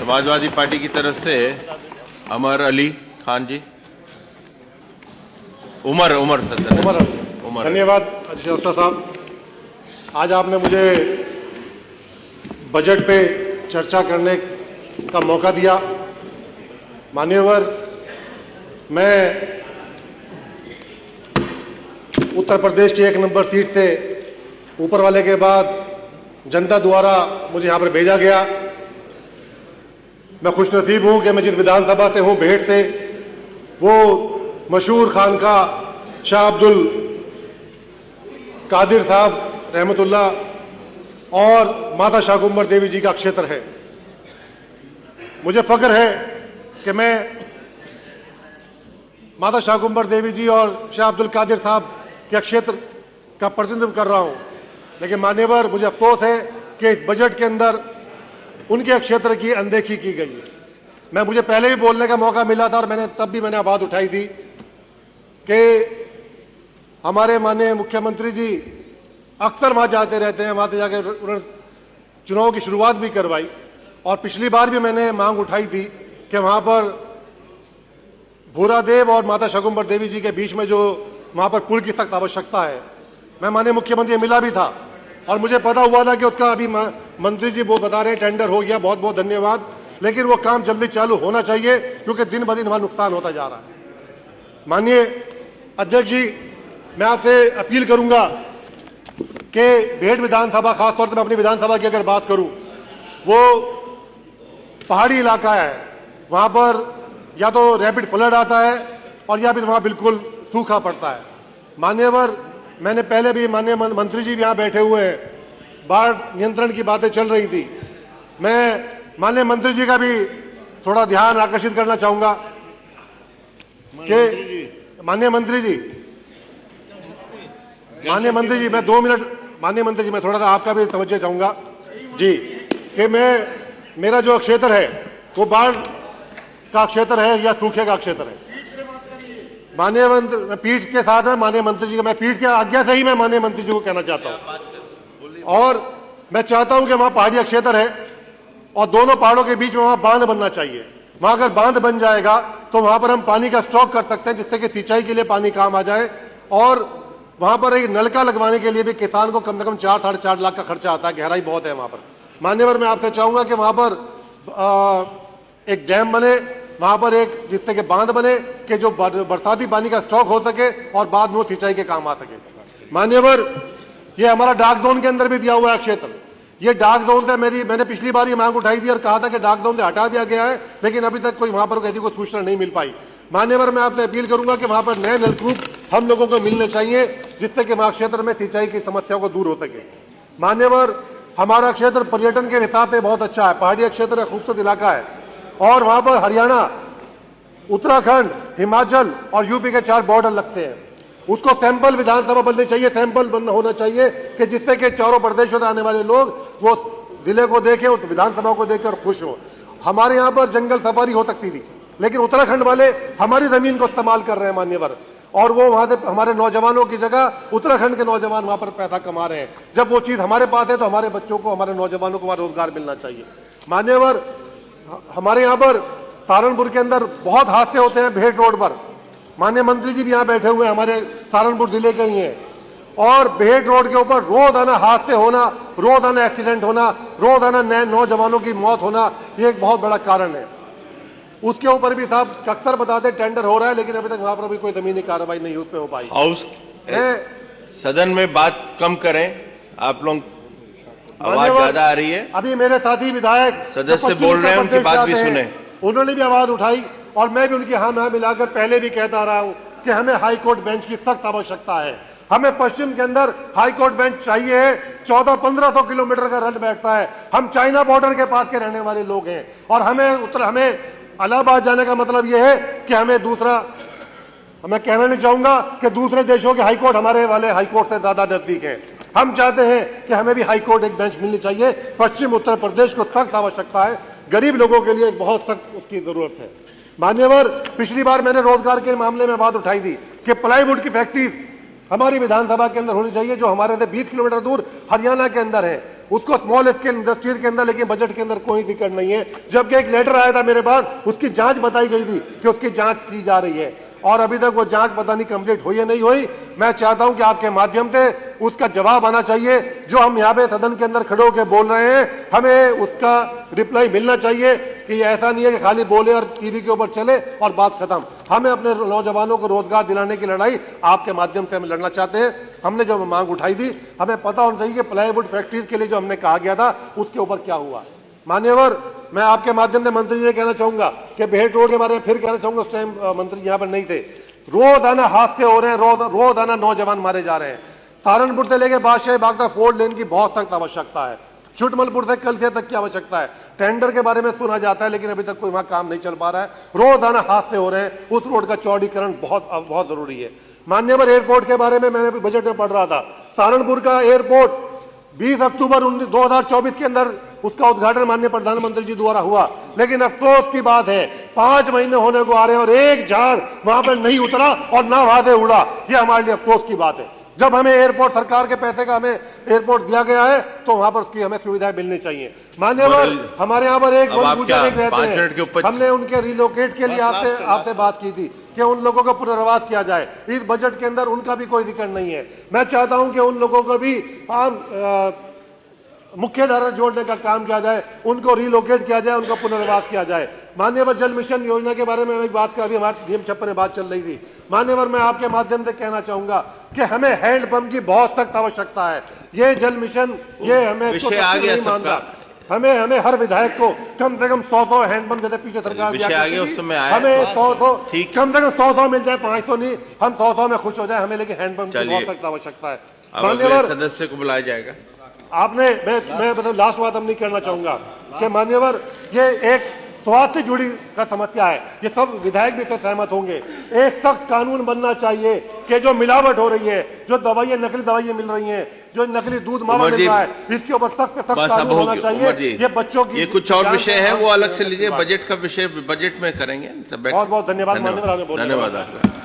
Samajwadi party की तरफ से अमर अली खान जी। उमर सदन उमर। धन्यवाद अध्यक्ष साहब। आज आपने मुझे बजट पे चर्चा करने का मौका दिया। मान्यवर, मैं उत्तर प्रदेश की 1 नंबर सीट से ऊपर वाले के बाद जनता द्वारा मुझे यहाँ पर भेजा गया। मैं खुशनसीब हूँ कि मैं जिस विधानसभा से हूँ, भेंट से, वो मशहूर खानका शाह अब्दुल कादिर साहब रहमतुल्लाह और माता शाकुंबर देवी जी का क्षेत्र है। मुझे फख्र है कि मैं माता शाकुंबर देवी जी और शाह अब्दुल कादिर साहब के क्षेत्र का प्रतिनिधित्व कर रहा हूं। लेकिन मान्यवर, मुझे अफसोस है कि इस बजट के अंदर उनके क्षेत्र की अनदेखी की गई है। मुझे पहले भी बोलने का मौका मिला था और तब भी मैंने आवाज उठाई थी कि हमारे माननीय मुख्यमंत्री जी अक्सर वहां जाते रहते हैं, वहां जाकर उन्होंने चुनाव की शुरुआत भी करवाई और पिछली बार भी मैंने मांग उठाई थी कि वहां पर भूरादेव और माता शाकुंबर देवी जी के बीच में जो वहां पर पुल की सख्त आवश्यकता है, मैं माननीय मुख्यमंत्री मिला भी था और मुझे पता हुआ था कि उसका अभी मंत्री जी वो बता रहे हैं टेंडर हो गया, बहुत बहुत धन्यवाद। लेकिन वो काम जल्दी चालू होना चाहिए क्योंकि दिन ब दिन वहां नुकसान होता जा रहा है। माननीय अध्यक्ष जी, मैं आपसे अपील करूंगा कि भेंट विधानसभा, खासतौर से मैं अपनी विधानसभा की अगर बात करूं, वो पहाड़ी इलाका है। वहां पर या तो रैपिड फ्लड आता है और या फिर वहां बिल्कुल सूखा पड़ता है। मान्यवर, मैंने पहले भी, माननीय मंत्री जी भी यहाँ बैठे हुए हैं, बाढ़ नियंत्रण की बातें चल रही थी। मैं माननीय मंत्री जी का भी थोड़ा ध्यान आकर्षित करना चाहूंगा कि माननीय मंत्री जी, मैं 2 मिनट, माननीय मंत्री जी, मैं थोड़ा सा आपका भी तवज्जो चाहूंगा जी कि मेरा जो क्षेत्र है वो बाढ़ का क्षेत्र है या सूखे का क्षेत्र है। माननीय मंत्री, पीठ के साथ है माननीय मंत्री जी का, मैं पीठ की आज्ञा से ही मैं माननीय मंत्री जी को कहना चाहता हूं। और मैं चाहता हूं कि वहां पहाड़ी क्षेत्र है और दोनों पहाड़ों के बीच में वहां बांध बनना चाहिए। वहां अगर बांध बन जाएगा तो वहां पर हम पानी का स्टॉक कर सकते हैं, जिससे कि सिंचाई के लिए पानी काम आ जाए। और वहां पर एक नलका लगवाने के लिए भी किसान को कम से कम 4-4.5 लाख का खर्चा आता है, गहराई बहुत है वहां पर। मान्यवर, मैं आपसे चाहूंगा कि वहां पर एक डैम बने, वहां पर एक जिससे कि बांध बने कि जो बरसाती पानी का स्टॉक हो सके और बाद में वो सिंचाई के काम आ सके। मान्यवर, ये हमारा डार्क जोन के अंदर भी दिया हुआ है क्षेत्र। ये डार्क जोन से मैंने पिछली बार ये मांग उठाई थी और कहा था कि डार्क जोन से हटा दिया गया है, लेकिन अभी तक कोई वहां पर ऐसी कोई सूचना नहीं मिल पाई। मान्यवर, मैं आपसे अपील करूंगा कि वहां पर नए नलकूप हम लोगों को मिलने चाहिए, जिससे कि वहां क्षेत्र में सिंचाई की समस्या को दूर हो सके। मान्यवर, हमारा क्षेत्र पर्यटन के हिसाब से बहुत अच्छा है, पहाड़ी क्षेत्र है, खूबसूरत इलाका है और वहां पर हरियाणा, उत्तराखंड, हिमाचल और यूपी के 4 बॉर्डर लगते हैं। उसको सैंपल विधानसभा बननी चाहिए, सैंपल होना चाहिए कि जिससे कि चारों प्रदेशों से आने वाले लोग वो जिले को देखें, उस विधानसभा को देखें और खुश हो। हमारे यहाँ पर जंगल सफारी हो सकती थी, लेकिन उत्तराखंड वाले हमारी जमीन को इस्तेमाल कर रहे हैं मान्यवर, और वो वहां से हमारे नौजवानों की जगह उत्तराखंड के नौजवान वहां पर पैसा कमा रहे हैं। जब वो चीज हमारे पास है तो हमारे बच्चों को, हमारे नौजवानों को वहां रोजगार मिलना चाहिए। मान्यवर, हमारे यहाँ पर सहारनपुर के अंदर बहुत हादसे होते हैं भेंट रोड पर। माननीय मंत्री जी भी यहाँ बैठे हुए हैं, हमारे सहारनपुर जिले के ही हैं। और भेंट रोड के ऊपर रोजाना हादसे होना, रोजाना एक्सीडेंट होना, रोजाना नए नौजवानों की मौत होना, ये एक बहुत बड़ा कारण है। उसके ऊपर भी साहब अक्सर बताते टेंडर हो रहा है, लेकिन अभी तक वहां पर भी कोई जमीनी कार्रवाई नहीं उस पर हो पाई। हाउस सदन में बात कम करें, आप लोग आवाज ज्यादा आ रही है। अभी मेरे साथी विधायक सदस्य बोल रहे हैं, उनकी बात भी सुने। उन्होंने भी आवाज उठाई और मैं भी उनकी हाँ मिलाकर पहले भी कहता रहा हूं कि हमें हाई कोर्ट बेंच की सख्त आवश्यकता है। हमें पश्चिम के अंदर हाई कोर्ट बेंच चाहिए है। 1400-1500 किलोमीटर का रन बैठता है। हम चाइना बॉर्डर के पास के रहने वाले लोग हैं और हमें इलाहाबाद जाने का मतलब यह है कि मैं कहना नहीं चाहूंगा कि दूसरे देशों के हाईकोर्ट हमारे वाले हाईकोर्ट से ज्यादा नजदीक है। हम चाहते हैं कि हमें भी हाईकोर्ट एक बेंच मिलनी चाहिए। पश्चिम उत्तर प्रदेश को सख्त आवश्यकता है, गरीब लोगों के लिए बहुत सख्त उसकी जरूरत है। मान्यवर, पिछली बार मैंने रोजगार के मामले में बात उठाई थी कि प्लाईवुड की फैक्ट्री हमारी विधानसभा के अंदर होनी चाहिए, जो हमारे से 20 किलोमीटर दूर हरियाणा के अंदर है। उसको स्मॉल स्केल इंडस्ट्रीज के अंदर, लेकिन बजट के अंदर कोई दिक्कत नहीं है। जबकि एक लेटर आया था मेरे पास, उसकी जांच बताई गई थी कि उसकी जांच की जा रही है और अभी तक वो जांच पता नहीं कंप्लीट हुई है नहीं हुई। मैं चाहता हूं कि आपके माध्यम से उसका जवाब आना चाहिए। जो हम यहाँ पे सदन के अंदर खड़े होकर बोल रहे हैं, हमें उसका रिप्लाई मिलना चाहिए कि ऐसा नहीं है कि खाली बोले और टीवी के ऊपर चले और बात खत्म। हमें अपने नौजवानों को रोजगार दिलाने की लड़ाई आपके माध्यम से हम लड़ना चाहते हैं। हमने जो मांग उठाई थी, हमें पता होना चाहिए कि प्लाईवुड फैक्ट्रीज के लिए जो हमने कहा गया था उसके ऊपर क्या हुआ। मान्यवर, मैं आपके माध्यम से मंत्री जी से कहना चाहूंगा कि बेहट रोड के बारे में फिर कहना चाहूंगा, उस टाइम मंत्री यहाँ पर नहीं थे। रोजाना हादसे हो रहे हैं, रोजाना नौजवान मारे जा रहे हैं। सहारनपुर से लेकर बादशाही बाग तक 4 लेन की बहुत सख्त आवश्यकता है। छुटमलपुर से कलसिया तक की आवश्यकता है। टेंडर के बारे में सुना जाता है, लेकिन अभी तक कोई वहां काम नहीं चल पा रहा है। रोजाना हादसे हो रहे हैं। उस रोड का चौड़ीकरण बहुत जरूरी है। मान्यवर, एयरपोर्ट के बारे में मैंने बजट में पढ़ रहा था। सहारनपुर का एयरपोर्ट 20 अक्टूबर 2024 के अंदर उसका उद्घाटन माननीय प्रधानमंत्री जी द्वारा हुआ, लेकिन अफसोस की बात है 5 महीने होने को आ रहे हैं और एक जहाज वहां पर नहीं उतरा और ना वहां से उड़ा। ये हमारे लिए अफसोस की बात है। जब हमें एयरपोर्ट, सरकार के पैसे का हमें एयरपोर्ट दिया गया है, तो वहां पर उसकी हमें सुविधाएं मिलनी चाहिए। मान्यवर, हमारे यहाँ पर एक रहते हैं, हमने उनके रिलोकेट के लिए आपसे बात की थी कि उन लोगों का पुनर्वास किया जाए। इस बजट के अंदर उनका भी कोई जिक्र नहीं है। मैं चाहता हूं कि उन लोगों को भी मुख्य धारा जोड़ने का काम किया जाए, उनको रिलोकेट किया जाए, उनका पुनर्वास किया जाए। मान्यवर, जल मिशन योजना के बारे में एक बात का अभी हमारे डीएम छप्पर में बात चल रही थी। मान्यवर, मैं आपके माध्यम से कहना चाहूंगा कि हमें हैंडपंप की बहुत सख्त आवश्यकता है। ये जल मिशन, ये हमें नहीं मानता। हमें हर विधायक को कम से कम 100 हैंडपंप, जैसे पीछे सरकार हमें 100 कम से कम 100 मिल जाए, 500 नहीं, हम 100 में खुश हो जाए हमें, लेकिन हैंडपंप की बहुत सख्त आवश्यकता है। मान्यवर, सदस्य को बुलाया जाएगा। आपने, मैं मतलब लास्ट बात हम नहीं करना चाहूंगा कि मान्यवर, ये एक स्वास्थ्य से जुड़ी का समस्या है। ये सब विधायक भी इससे सहमत होंगे। एक सख्त कानून बनना चाहिए कि जो मिलावट हो रही है, जो दवाइयां, नकली दवाइयां मिल रही हैं, जो नकली दूध मावा मिल रहा है, इसके ऊपर सख्त कानून होना चाहिए। ये बच्चों की, ये कुछ और विषय है, वो अलग से लीजिए। बजट का विषय बजट में करेंगे। बहुत बहुत धन्यवाद माननीय, धन्यवाद आपका।